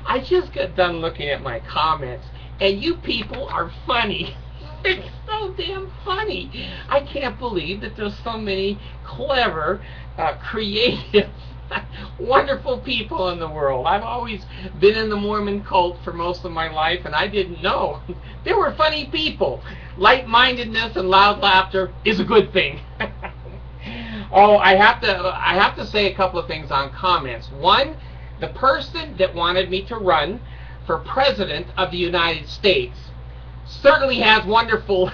I just got done looking at my comments, and you people are funny. It's so damn funny. I can't believe that there's so many clever, creative, wonderful people in the world. I've always been in the Mormon cult for most of my life, and I didn't know. There were funny people. Light-mindedness and loud laughter is a good thing. Oh, I have to say a couple of things on comments. One, the person that wanted me to run for President of the United States certainly has wonderful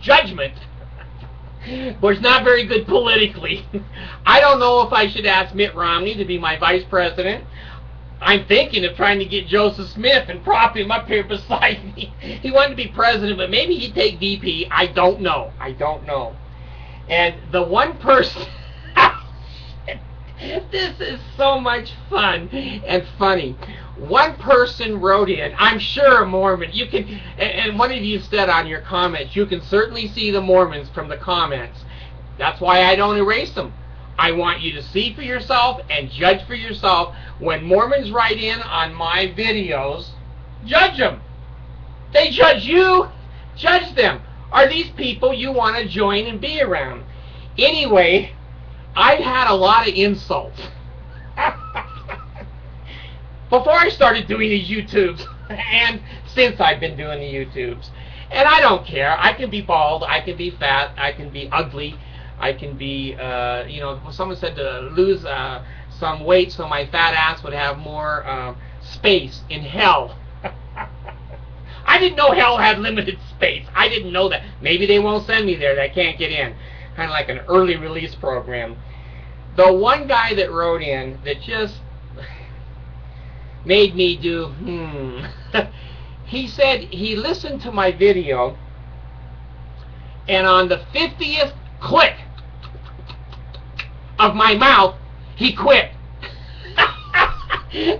judgment, but it's not very good politically. I don't know if I should ask Mitt Romney to be my vice president. I'm thinking of trying to get Joseph Smith and prop him up here beside me. He wanted to be president, but maybe he'd take VP. I don't know. And the one person, this is so much fun and funny. One person wrote in, I'm sure a Mormon, you can, and one of you said on your comments, you can certainly see the Mormons from the comments. That's why I don't erase them. I want you to see for yourself and judge for yourself. When Mormons write in on my videos, judge them. They judge you, judge them. Are these people you want to join and be around? Anyway, I've had a lot of insults. Before I started doing these YouTubes, and since I've been doing the YouTubes. And I don't care. I can be bald, I can be fat, I can be ugly, I can be, someone said to lose some weight so my fat ass would have more space in hell. I didn't know hell had limited space. I didn't know that. Maybe they won't send me there. I can't get in. Kind of like an early release program. The one guy that wrote in that just made me do, he said he listened to my video, and on the 50th click of my mouth, he quit.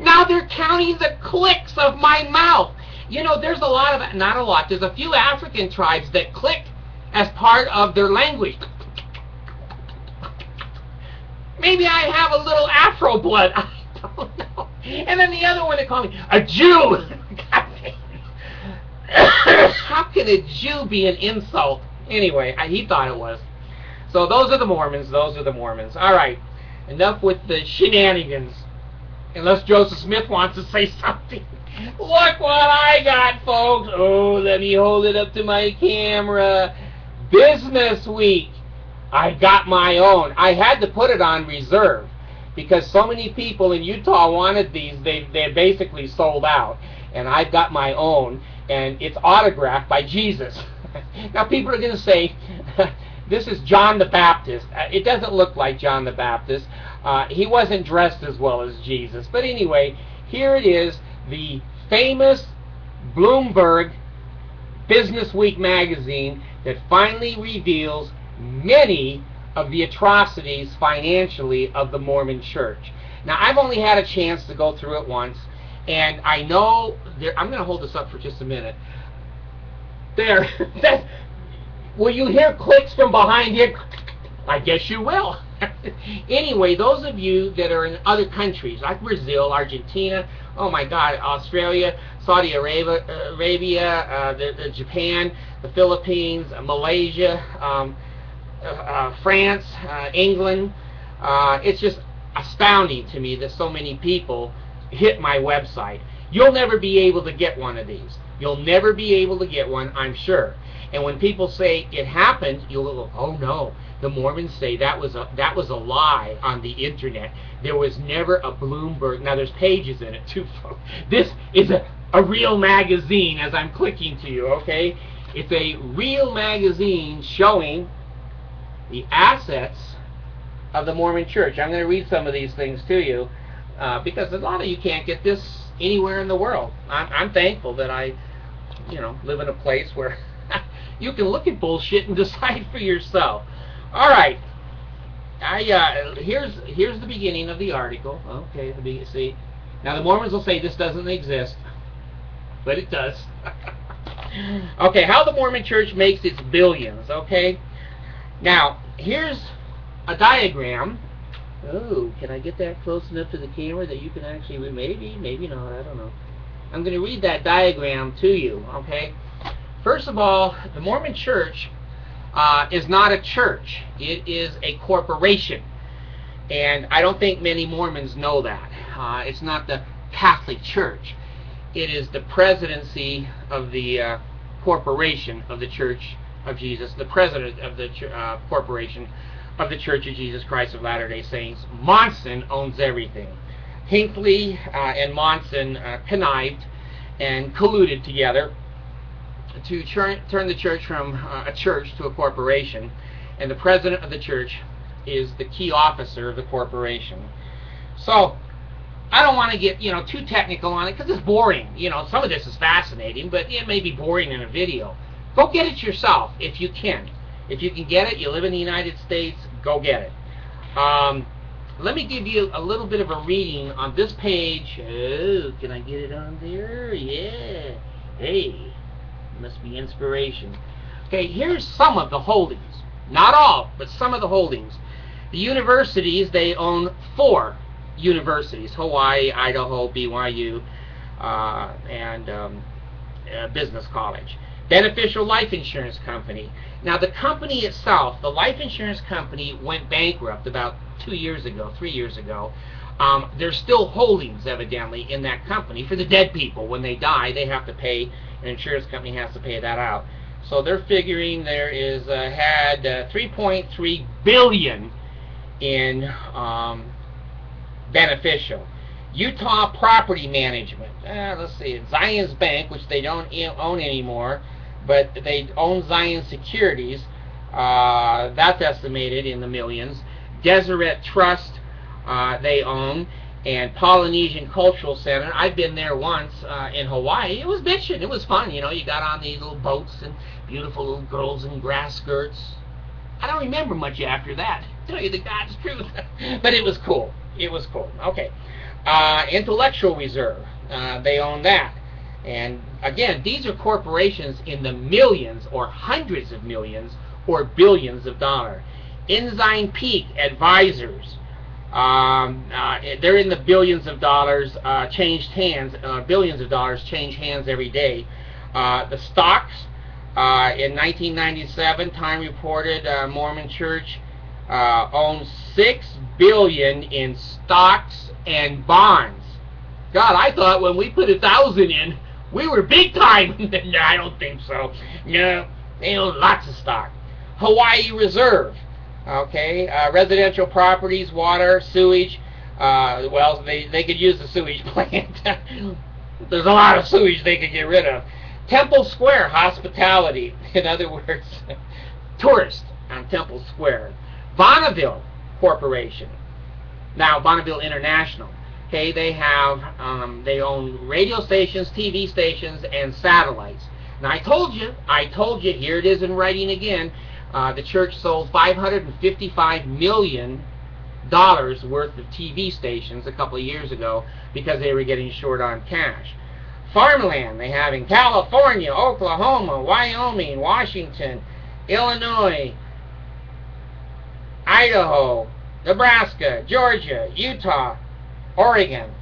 Now they're counting the clicks of my mouth. You know, there's a lot of, not a lot, there's a few African tribes that click as part of their language. Maybe I have a little Afro blood. I don't know. And then the other one, they call me a Jew. How can a Jew be an insult? Anyway, he thought it was. So those are the Mormons. Those are the Mormons. All right. Enough with the shenanigans. Unless Joseph Smith wants to say something. Look what I got, folks. Oh, let me hold it up to my camera. Business Week. I got my own. I had to put it on reserve because so many people in Utah wanted these. They basically sold out. And I've got my own. And it's autographed by Jesus. Now people are going to say, this is John the Baptist. It doesn't look like John the Baptist. He wasn't dressed as well as Jesus. But anyway, here it is, the famous Bloomberg Businessweek magazine that finally reveals many of the atrocities financially of the Mormon Church. Now, I've only had a chance to go through it once, and I know, I'm going to hold this up for just a minute. There. Will you hear clicks from behind here? I guess you will. Anyway, those of you that are in other countries, like Brazil, Argentina, oh my God, Australia, Saudi Arabia, Japan, the Philippines, Malaysia, France, England, it's just astounding to me that so many people hit my website. You'll never be able to get one of these. You'll never be able to get one, I'm sure. And when people say it happened, you'll go, oh no. The Mormons say that was a lie on the internet. There was never a Bloomberg. Now there's pages in it too, folks. This is a real magazine as I'm clicking to you, okay? It's a real magazine showing the assets of the Mormon Church. I'm going to read some of these things to you because a lot of you can't get this anywhere in the world. I'm thankful that I, live in a place where you can look at bullshit and decide for yourself. All right. Here's the beginning of the article. Okay, see. Now the Mormons will say this doesn't exist, but it does. Okay, how the Mormon Church makes its billions. Okay. Now here's a diagram Oh, can I get that close enough to the camera that you can actually read? Maybe not, I don't know. I'm going to read that diagram to you, okay? First of all, the Mormon Church is not a church. It is a corporation. And I don't think many Mormons know that. It's not the Catholic Church. It is the presidency of the corporation of the Church of Jesus, the president of the corporation of the Church of Jesus Christ of Latter-day Saints. Monson owns everything. Hinckley and Monson connived and colluded together to turn the church from a church to a corporation, and the president of the church is the key officer of the corporation. So I don't want to get too technical on it because it's boring. Some of this is fascinating, but it may be boring in a video. Go get it yourself if you can. If you can get it, you live in the United States, go get it. Let me give you a little bit of a reading on this page. Oh, can I get it on there? Yeah. Hey, must be inspiration. Okay, here's some of the holdings. Not all, but some of the holdings. The universities, they own 4 universities: Hawaii, Idaho, BYU, and Business College. Beneficial Life Insurance Company. Now, the company itself, the life insurance company, went bankrupt about 3 years ago. There's still holdings, evidently, in that company for the dead people. When they die, they have to pay, an insurance company has to pay that out. So they're figuring there is had $3.3 billion in beneficial. Utah Property Management. Let's see, Zion's Bank, which they don't own anymore, but they own Zion Securities. That's estimated in the millions. Deseret Trust, they own, and Polynesian Cultural Center. I've been there once in Hawaii. It was bitchin'. It was fun. You got on these little boats and beautiful little girls in grass skirts. I don't remember much after that, to tell you the God's truth. But it was cool. It was cool. Okay. Intellectual Reserve. They own that. And again, these are corporations in the millions or hundreds of millions or billions of dollars. Ensign Peak Advisors. They're in the billions of dollars, changed hands. Billions of dollars change hands every day. The stocks, in 1997, Time reported Mormon Church owns $6 billion in stocks and bonds. God, I thought when we put 1,000 in, we were big time. No, I don't think so. No, they own lots of stock. Hawaii Reserve. Okay, residential properties, water, sewage. Well, they could use the sewage plant. There's a lot of sewage they could get rid of. Temple Square Hospitality. In other words, tourists on Temple Square. Bonneville Corporation. Now, Bonneville International. Okay, they own radio stations, TV stations, and satellites. Now, I told you, here it is in writing again. The church sold $555 million worth of TV stations a couple of years ago because they were getting short on cash. Farmland they have in California, Oklahoma, Wyoming, Washington, Illinois, Idaho, Nebraska, Georgia, Utah, Oregon.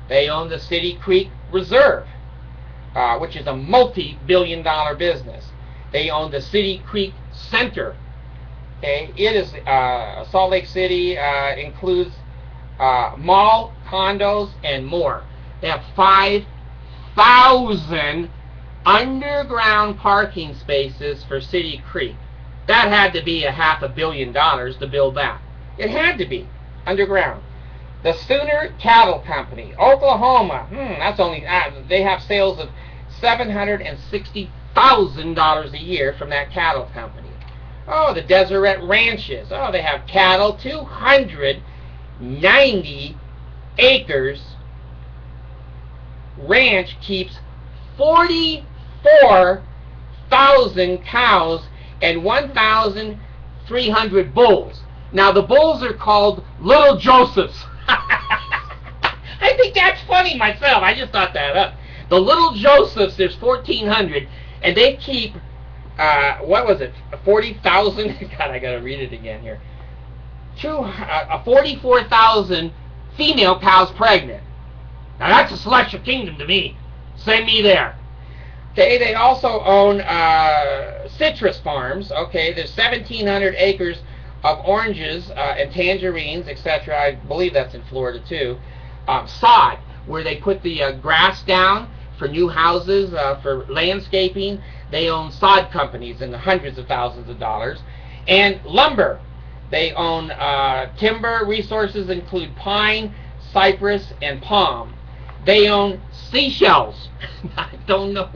They own the City Creek Reserve, which is a multi-billion-dollar business. They own the City Creek Center. Okay, it is Salt Lake City, includes mall, condos, and more. They have 5,000 underground parking spaces for City Creek. That had to be $500 million to build that. It had to be underground. The Sooner Cattle Company, Oklahoma. That's only they have sales of $760,000 a year from that cattle company. Oh, the Deseret Ranches. Oh, they have cattle, 290 acres. Ranch keeps 44,000 cows and 1,300 bulls. Now, the bulls are called Little Josephs. I think that's funny myself. I just thought that up. The Little Josephs, there's 1,400, and they keep, 40,000? God, I got to read it again here. 44,000 female cows pregnant. Now that's a celestial kingdom to me. Send me there. Okay, they also own citrus farms. Okay, there's 1,700 acres of oranges and tangerines, etc. I believe that's in Florida too. Sod, where they put the grass down for new houses, for landscaping. They own sod companies in the hundreds of thousands of dollars. And lumber. They own timber resources include pine, cypress, and palm. They own seashells. I don't know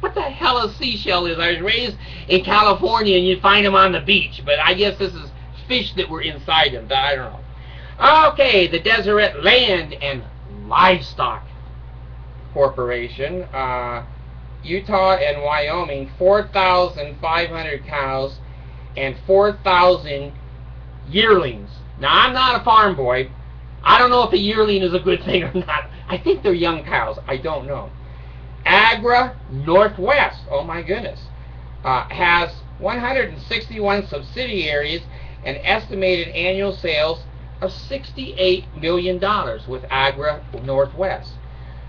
what the hell a seashell is. I was raised in California and you find them on the beach, but I guess this is fish that were inside them. I don't know. Okay, the Deseret Land and Livestock Corporation, Utah and Wyoming, 4,500 cows and 4,000 yearlings. Now, I'm not a farm boy. I don't know if a yearling is a good thing or not. I think they're young cows. I don't know. Agra Northwest, oh my goodness, has 161 subsidiaries and estimated annual sales of $68 million with Agra Northwest.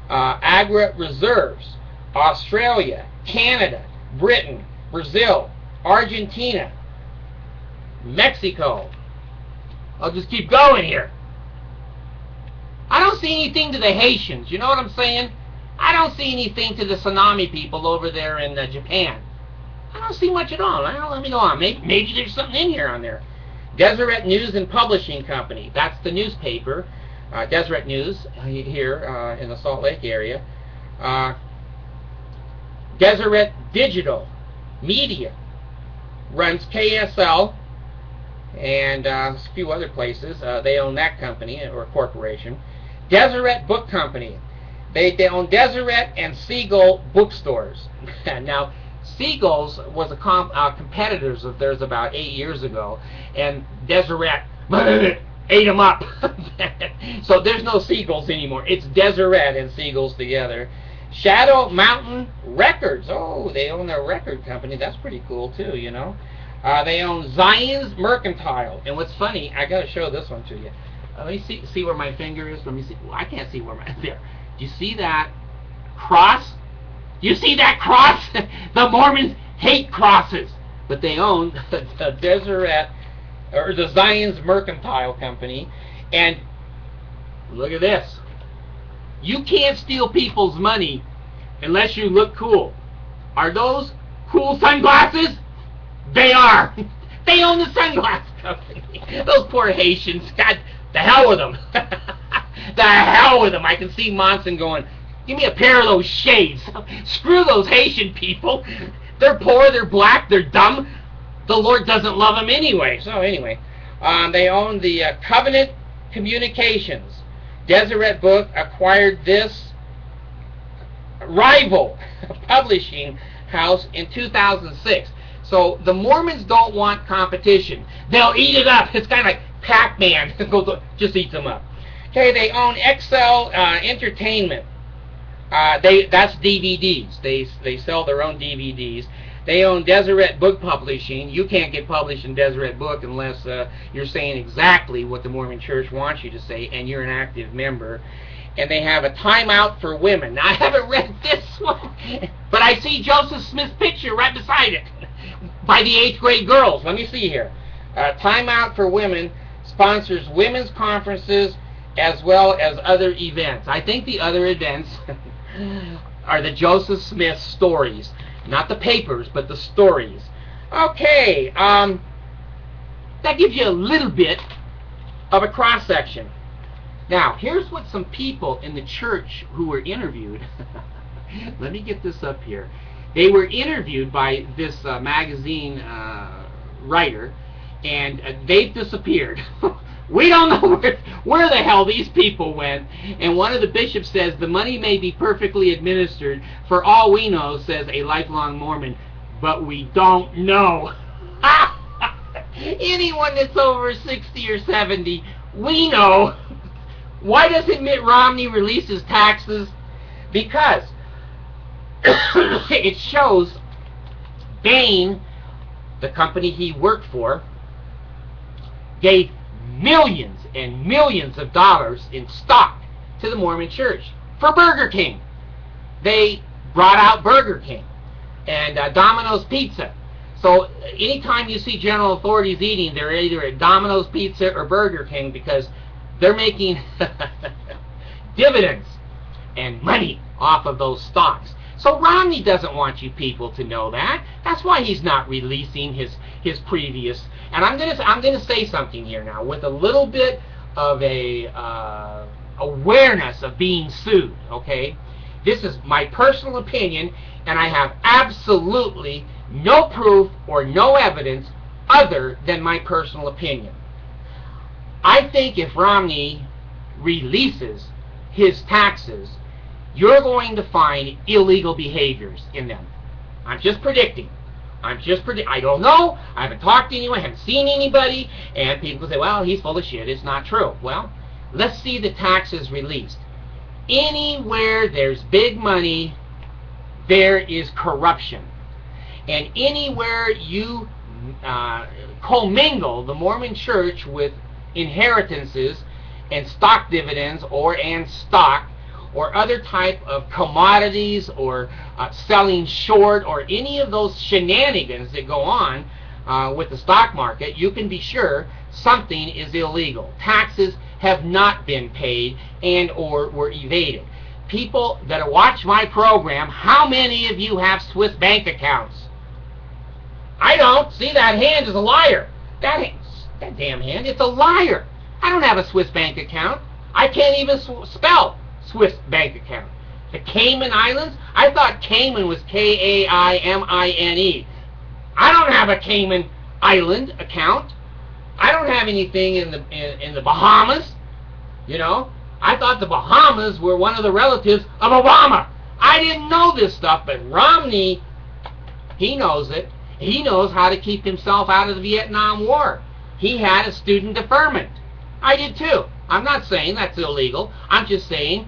Agra Reserves, Australia, Canada, Britain, Brazil, Argentina, Mexico. I'll just keep going here. I don't see anything to the Haitians, you know what I'm saying? I don't see anything to the tsunami people over there in Japan. I don't see much at all. Let me go on. Maybe there's something in here on there. Deseret News and Publishing Company. That's the newspaper. Deseret News here in the Salt Lake area. Deseret Digital Media runs KSL and a few other places. They own that company or corporation. Deseret Book Company. They own Deseret and Seagull bookstores. Now, Seagulls was a competitors of theirs about 8 years ago, and Deseret ate them up. So there's no Seagulls anymore. It's Deseret and Seagulls together. Shadow Mountain Records. Oh, they own their record company. That's pretty cool too, you know. They own Zion's Mercantile. And what's funny, I got to show this one to you. Let me see where my finger is. Let me see. Well, I can't see where my... There. Do you see that cross? You see that cross? The Mormons hate crosses. But they own the Deseret, or the Zion's Mercantile Company. And look at this. You can't steal people's money unless you look cool. Are those cool sunglasses? They are. They own the sunglass company. Those poor Haitians. God, the hell with them. The hell with them. I can see Monson going, give me a pair of those shades. Screw those Haitian people. They're poor, they're black, they're dumb. The Lord doesn't love them anyway. So anyway, they own the Covenant Communications. Deseret Book acquired this rival publishing house in 2006. So the Mormons don't want competition. They'll eat it up. It's kind of like Pac-Man. Just eats them up. Okay, they own XL Entertainment. That's DVDs. They sell their own DVDs. They own Deseret Book Publishing. You can't get published in Deseret Book unless you're saying exactly what the Mormon Church wants you to say and you're an active member. And they have a Timeout for Women. Now, I haven't read this one, but I see Joseph Smith's picture right beside it by the 8th grade girls. Let me see here. Timeout for Women sponsors women's conferences as well as other events. I think the other events are the Joseph Smith stories. Not the papers, but the stories. Okay, that gives you a little bit of a cross-section. Now, here's what some people in the church who were interviewed, let me get this up here. They were interviewed by this magazine writer, and they've disappeared. We don't know where the hell these people went. And one of the bishops says, the money may be perfectly administered. For all we know, says a lifelong Mormon, but we don't know. Anyone that's over 60 or 70, we know. Why doesn't Mitt Romney release his taxes? Because it shows Bain, the company he worked for, gave millions and millions of dollars in stock to the Mormon Church for Burger King. They brought out Burger King and Domino's Pizza. So anytime you see general authorities eating, they're either at Domino's Pizza or Burger King because they're making dividends and money off of those stocks. So Romney doesn't want you people to know that. That's why he's not releasing his previous. And I'm gonna say something here now with a little bit of a awareness of being sued. Okay, this is my personal opinion, and I have absolutely no proof or no evidence other than my personal opinion. I think if Romney releases his taxes, you're going to find illegal behaviors in them. I'm just predicting. I don't know. I haven't talked to anyone. I haven't seen anybody. And people say, well, he's full of shit. It's not true. Well, let's see the taxes released. Anywhere there's big money, there is corruption. And anywhere you commingle the Mormon Church with inheritances and stock dividends and stock or other type of commodities or selling short or any of those shenanigans that go on with the stock market, you can be sure something is illegal. Taxes have not been paid and or were evaded. People that watch my program, how many of you have Swiss bank accounts? I don't. See, that hand is a liar. That damn hand, it's a liar. I don't have a Swiss bank account. I can't even spell Swiss bank account. The Cayman Islands? I thought Cayman was Kaimine. I don't have a Cayman Island account. I don't have anything in the Bahamas. You know, I thought the Bahamas were one of the relatives of Obama. I didn't know this stuff, but Romney, he knows it. He knows how to keep himself out of the Vietnam War. He had a student deferment. I did too. I'm not saying that's illegal. I'm just saying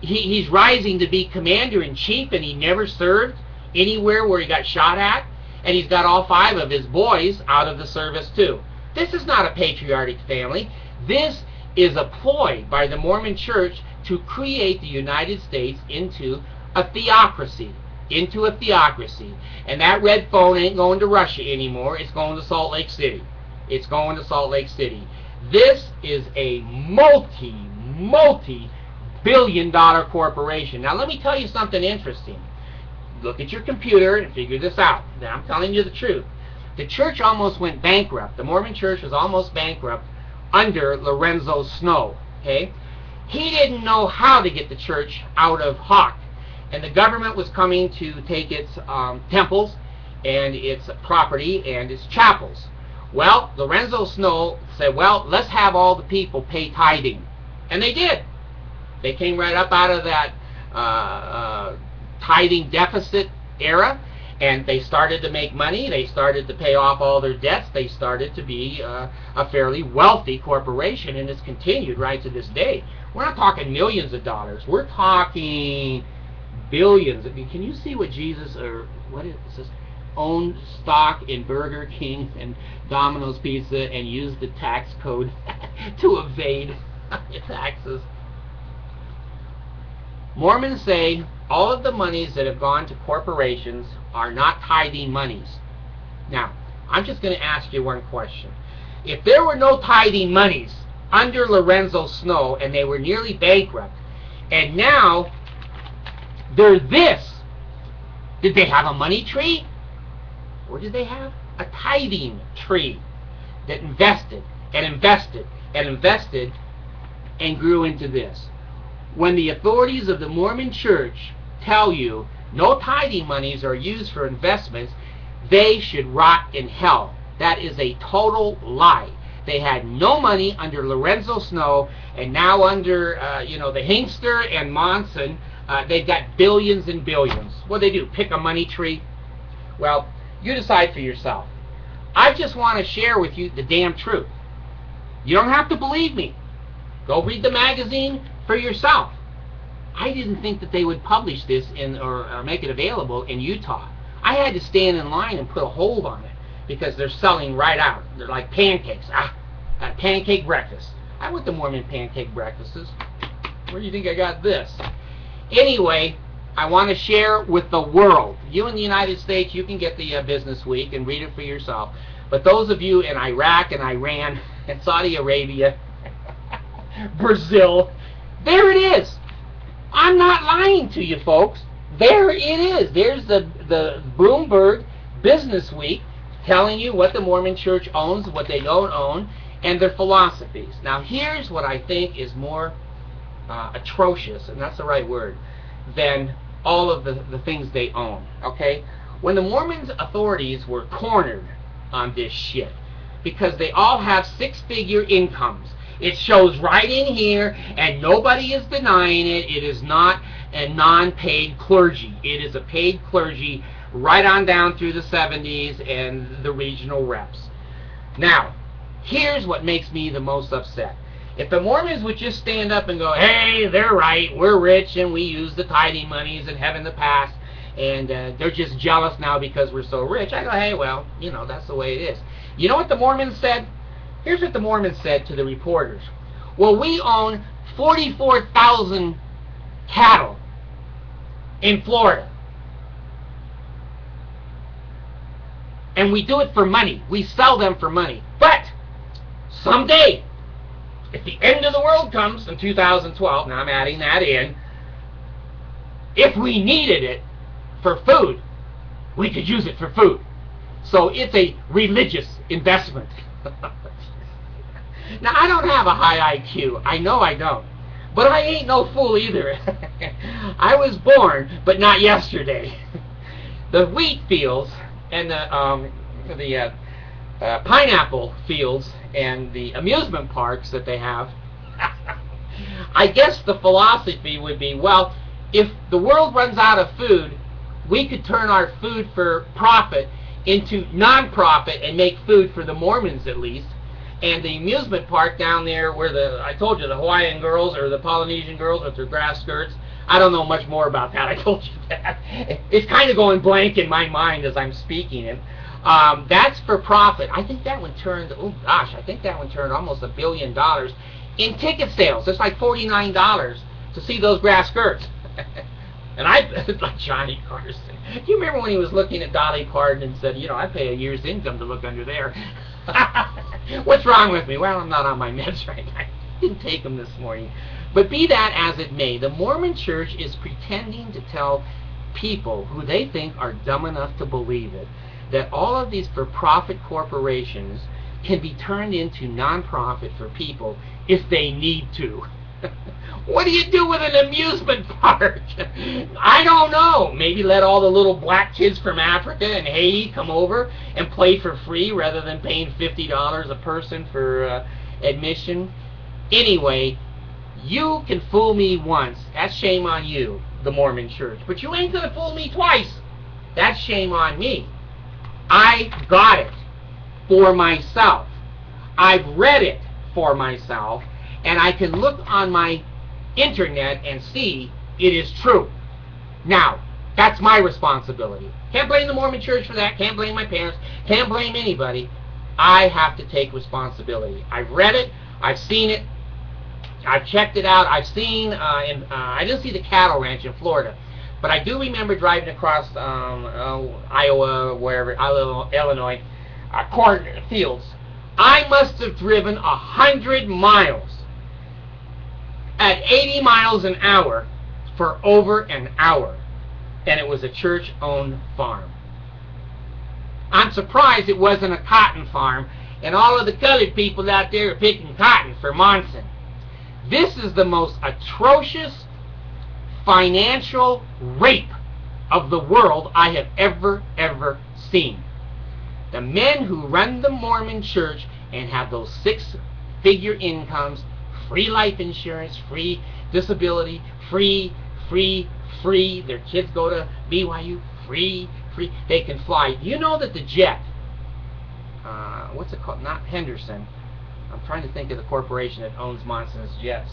he's rising to be commander-in-chief, and he never served anywhere where he got shot at, and he's got all 5 of his boys out of the service too. This is not a patriotic family. This is a ploy by the Mormon Church to create the United States into a theocracy. And that red phone ain't going to Russia anymore. It's going to Salt Lake City. This is a multi-billion-dollar corporation. Now let me tell you something interesting. Look at your computer and figure this out. Now I'm telling you the truth. The church almost went bankrupt. The Mormon Church was almost bankrupt under Lorenzo Snow. Okay, he didn't know how to get the church out of hock, and the government was coming to take its temples and its property and its chapels. Well, Lorenzo Snow said, well, let's have all the people pay tithing. And they did. They came right up out of that tithing deficit era, and they started to make money. They started to pay off all their debts. They started to be a fairly wealthy corporation, and it's continued right to this day. We're not talking millions of dollars. We're talking billions. I mean, can you see what Jesus, or what is this, owned stock in Burger King and Domino's Pizza and used the tax code to evade taxes? Mormons say all of the monies that have gone to corporations are not tithing monies. Now, I'm just going to ask you one question. If there were no tithing monies under Lorenzo Snow and they were nearly bankrupt, and now they're this, did they have a money tree? Or did they have a tithing tree that invested and invested and invested and grew into this? When the authorities of the Mormon Church tell you no tithing monies are used for investments, they should rot in hell. That is a total lie. They had no money under Lorenzo Snow, and now under the Hinkster and Monson, they've got billions and billions. What do they do? Pick a money tree? Well, you decide for yourself. I just want to share with you the damn truth. You don't have to believe me. Go read the magazine for yourself. I didn't think that they would publish this or make it available in Utah. I had to stand in line and put a hold on it because they're selling right out. They're like pancakes. pancake breakfast. I went to Mormon pancake breakfasts. Where do you think I got this? Anyway, I want to share with the world. You in the United States, you can get the Businessweek and read it for yourself. But those of you in Iraq and Iran and Saudi Arabia, Brazil, there it is. I'm not lying to you, folks. There it is. There's the Bloomberg Businessweek telling you what the Mormon Church owns, what they don't own, and their philosophies. Now, here's what I think is more atrocious, and that's the right word, than all of the things they own. Okay? When the Mormons authorities were cornered on this shit, because they all have six-figure incomes. It shows right in here, and nobody is denying it. It is not a non-paid clergy. It is a paid clergy right on down through the 70s and the regional reps. Now, here's what makes me the most upset. If the Mormons would just stand up and go, hey, they're right, we're rich and we use the tithing monies and have in the past, and they're just jealous now because we're so rich, I go, hey, well, you know, that's the way it is. You know what the Mormons said? Here's what the Mormons said to the reporters. Well, we own 44,000 cattle in Florida. And we do it for money. We sell them for money. But someday, if the end of the world comes in 2012, now I'm adding that in, if we needed it for food, we could use it for food. So it's a religious investment. Now, I don't have a high IQ. I know I don't. But I ain't no fool either. I was born, but not yesterday. The wheat fields and the pineapple fields and the amusement parks that they have, I guess the philosophy would be, well, if the world runs out of food, we could turn our food for profit into non-profit and make food for the Mormons at least. And the amusement park down there where I told you, the Hawaiian girls or the Polynesian girls with their grass skirts, I don't know much more about that. I told you that. It's kind of going blank in my mind as I'm speaking it. That's for profit. I think that one turned, oh gosh, I think that one turned almost $1 billion in ticket sales. It's like $49 to see those grass skirts. And like Johnny Carson. Do you remember when he was looking at Dolly Parton and said, you know, I pay a year's income to look under there. What's wrong with me? Well, I'm not on my meds right now. I didn't take them this morning. But be that as it may, the Mormon Church is pretending to tell people who they think are dumb enough to believe it, that all of these for-profit corporations can be turned into non-profit for people if they need to. What do you do with an amusement park? I don't know. Maybe let all the little black kids from Africa and Haiti come over and play for free rather than paying $50 a person for admission. Anyway, you can fool me once. That's shame on you, the Mormon Church. But you ain't going to fool me twice. That's shame on me. I got it for myself. I've read it for myself. And I can look on my internet and see it is true. Now, that's my responsibility. Can't blame the Mormon Church for that. Can't blame my parents. Can't blame anybody. I have to take responsibility. I've read it. I've seen it. I've checked it out. I've seen, I didn't see the cattle ranch in Florida, but I do remember driving across Iowa, wherever, Illinois, corn fields. I must have driven 100 miles at 80 miles an hour for over an hour, and it was a church-owned farm. I'm surprised it wasn't a cotton farm, and all of the colored people out there are picking cotton for Monson. This is the most atrocious financial rape of the world I have ever seen. The men who run the Mormon Church and have those six-figure incomes, free life insurance, free disability, free. Their kids go to BYU, free. They can fly. You know that the jet, what's it called? Not Henderson. I'm trying to think of the corporation that owns Monson's jets.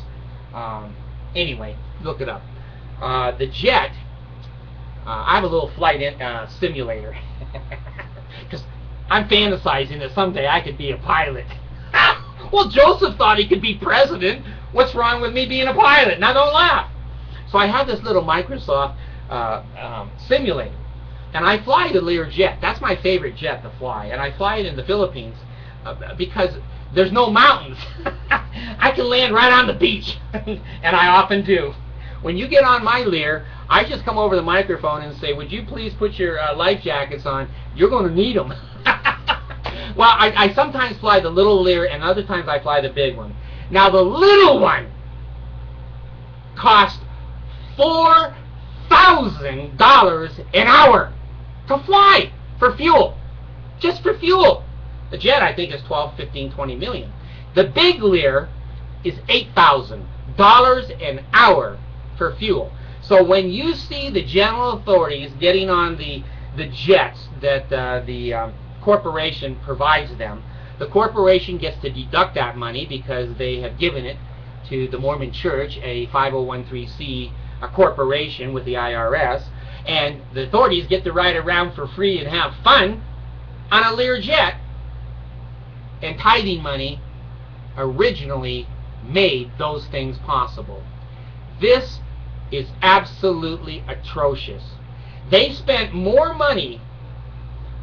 Anyway, look it up. The jet, I have a little flight simulator. Because I'm fantasizing that someday I could be a pilot. Well, Joseph thought he could be president. What's wrong with me being a pilot? Now don't laugh. So I have this little Microsoft simulator, and I fly the Learjet. That's my favorite jet to fly, and I fly it in the Philippines because there's no mountains. I can land right on the beach, and I often do. When you get on my Lear, I just come over the microphone and say, would you please put your life jackets on? You're going to need them. Well, I sometimes fly the little Lear, and other times I fly the big one. Now, the little one costs $4,000 an hour to fly for fuel. Just for fuel. The jet, I think, is 12, 15, 20 million. The big Lear is $8,000 an hour for fuel. So when you see the general authorities getting on the jets that the corporation provides them, the corporation gets to deduct that money because they have given it to the Mormon Church, a 501c a corporation with the IRS, and the authorities get to ride around for free and have fun on a Lear jet. And tithing money originally made those things possible. This is absolutely atrocious. They spent more money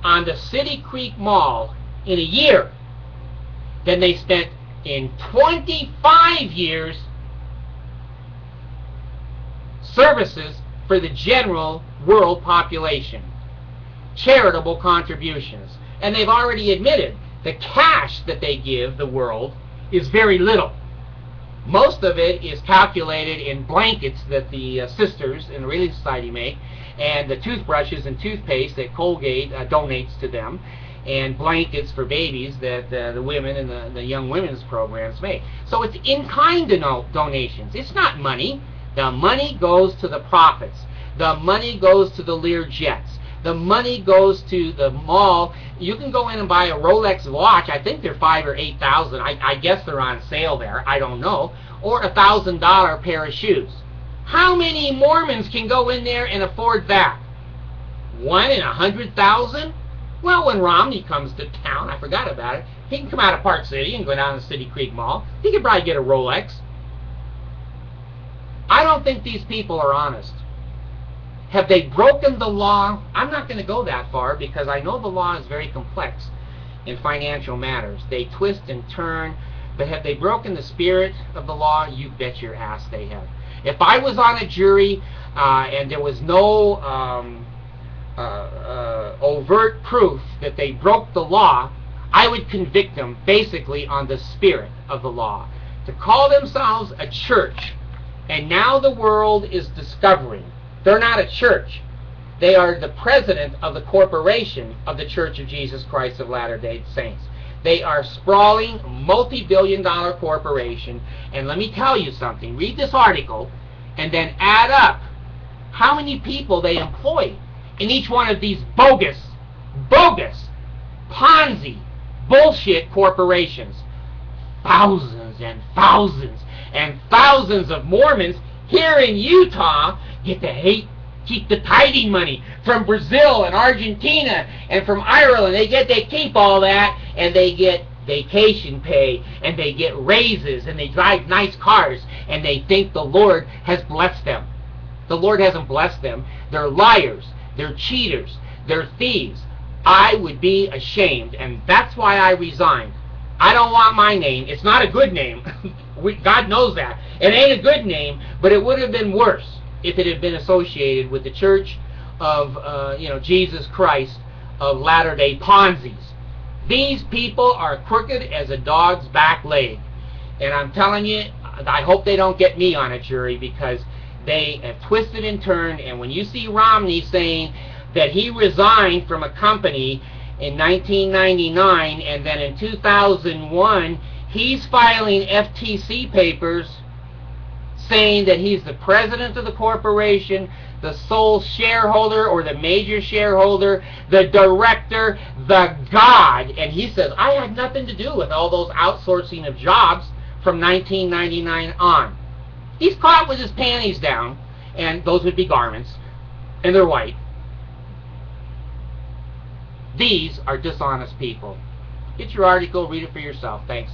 on the City Creek Mall in a year than they spent in 25 years services for the general world population. Charitable contributions. And they've already admitted the cash that they give the world is very little. Most of it is calculated in blankets that the sisters in the Relief Society make, and the toothbrushes and toothpaste that Colgate donates to them, and blankets for babies that the women and the young women's programs make. So it's in-kind donations. It's not money. The money goes to the prophets. The money goes to the Lear jets. The money goes to the mall. You can go in and buy a Rolex watch. I think they're $5,000 or $8,000. I guess they're on sale there. I don't know. Or $1,000 pair of shoes. How many Mormons can go in there and afford that? 1 in 100,000? Well, when Romney comes to town, I forgot about it. He can come out of Park City and go down to City Creek Mall. He could probably get a Rolex. I don't think these people are honest. Have they broken the law? I'm not going to go that far because I know the law is very complex in financial matters. They twist and turn, but have they broken the spirit of the law? You bet your ass they have. If I was on a jury and there was no overt proof that they broke the law, I would convict them basically on the spirit of the law. To call themselves a church, and now the world is discovering they're not a church. They are the president of the corporation of the Church of Jesus Christ of Latter-day Saints. They are a sprawling, multi-billion-dollar corporation. And let me tell you something. Read this article and then add up how many people they employ in each one of these bogus, Ponzi, bullshit corporations. Thousands and thousands and thousands of Mormons here in Utah get to keep the tithing money from Brazil and Argentina and from Ireland. They keep all that, and they get vacation pay, and they get raises, and they drive nice cars, and they think the Lord has blessed them. The Lord hasn't blessed them. They're liars. They're cheaters. They're thieves. I would be ashamed, and that's why I resigned. I don't want my name. It's not a good name. God knows that. It ain't a good name, but it would have been worse if it had been associated with the Church of Jesus Christ of Latter-day Ponzis. These people are crooked as a dog's back leg. And I'm telling you, I hope they don't get me on a jury because they have twisted and turned. And when you see Romney saying that he resigned from a company in 1999 and then in 2001 he's filing FTC papers saying that he's the president of the corporation, the sole shareholder or the major shareholder, the director, the God. And he says, I had nothing to do with all those outsourcing of jobs from 1999 on. He's caught with his panties down, and those would be garments, and they're white. These are dishonest people. Get your article, read it for yourself. Thanks.